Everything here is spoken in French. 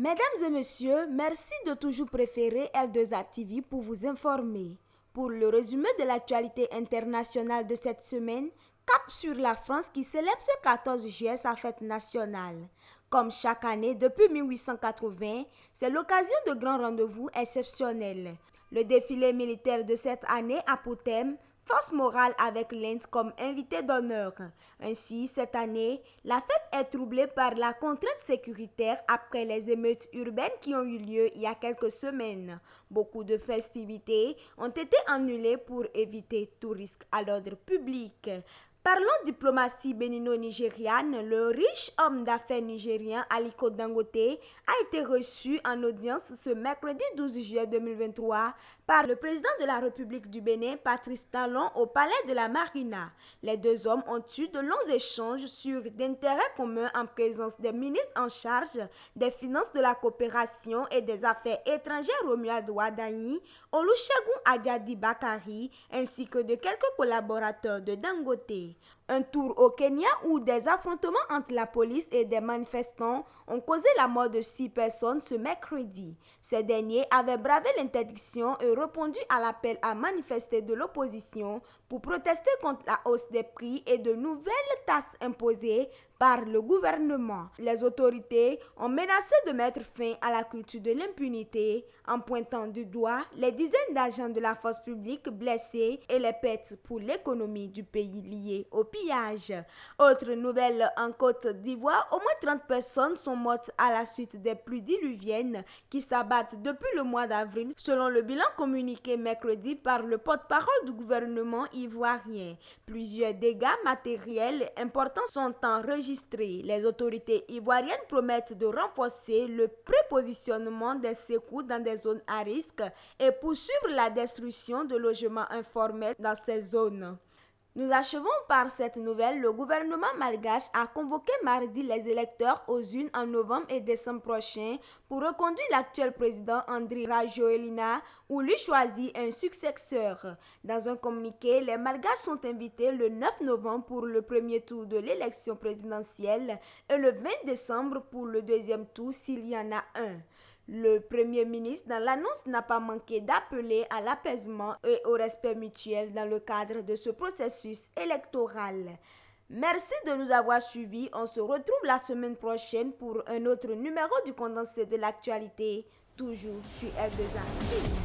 Mesdames et messieurs, merci de toujours préférer L2A TV pour vous informer. Pour le résumé de l'actualité internationale de cette semaine, cap sur la France qui célèbre ce 14 juillet sa fête nationale. Comme chaque année depuis 1880, c'est l'occasion de grands rendez-vous exceptionnels. Le défilé militaire de cette année a pour thème force morale avec l'Inde comme invité d'honneur. Ainsi, cette année, la fête est troublée par la contrainte sécuritaire après les émeutes urbaines qui ont eu lieu il y a quelques semaines. Beaucoup de festivités ont été annulées pour éviter tout risque à l'ordre public. Parlons diplomatie bénino-nigériane, le riche homme d'affaires nigérien Aliko Dangote a été reçu en audience ce mercredi 12 juillet 2023 par le président de la République du Bénin, Patrice Talon, au palais de la Marina. Les deux hommes ont eu de longs échanges sur d'intérêts communs en présence des ministres en charge des finances, de la coopération et des affaires étrangères Romuald Wadani, Olusegun Adiadi Bakari, ainsi que de quelques collaborateurs de Dangote. Un tour au Kenya où des affrontements entre la police et des manifestants ont causé la mort de 6 personnes ce mercredi. Ces derniers avaient bravé l'interdiction et répondu à l'appel à manifester de l'opposition pour protester contre la hausse des prix et de nouvelles taxes imposées par le gouvernement. Les autorités ont menacé de mettre fin à la culture de l'impunité en pointant du doigt les dizaines d'agents de la force publique blessés et les pertes pour l'économie du pays liées au pillage. Autre nouvelle en Côte d'Ivoire, au moins 30 personnes sont mortes à la suite des pluies diluviennes qui s'abattent depuis le mois d'avril, selon le bilan communiqué mercredi par le porte-parole du gouvernement ivoirien. Plusieurs dégâts matériels importants sont enregistrés. Les autorités ivoiriennes promettent de renforcer le prépositionnement des secours dans des zones à risque et poursuivre la destruction de logements informels dans ces zones. Nous achevons par cette nouvelle. Le gouvernement malgache a convoqué mardi les électeurs aux urnes en novembre et décembre prochains pour reconduire l'actuel président Andry Rajoelina ou lui choisir un successeur. Dans un communiqué, les malgaches sont invités le 9 novembre pour le premier tour de l'élection présidentielle et le 20 décembre pour le deuxième tour s'il y en a un. Le Premier ministre, dans l'annonce, n'a pas manqué d'appeler à l'apaisement et au respect mutuel dans le cadre de ce processus électoral. Merci de nous avoir suivis. On se retrouve la semaine prochaine pour un autre numéro du condensé de l'actualité, toujours sur L2A.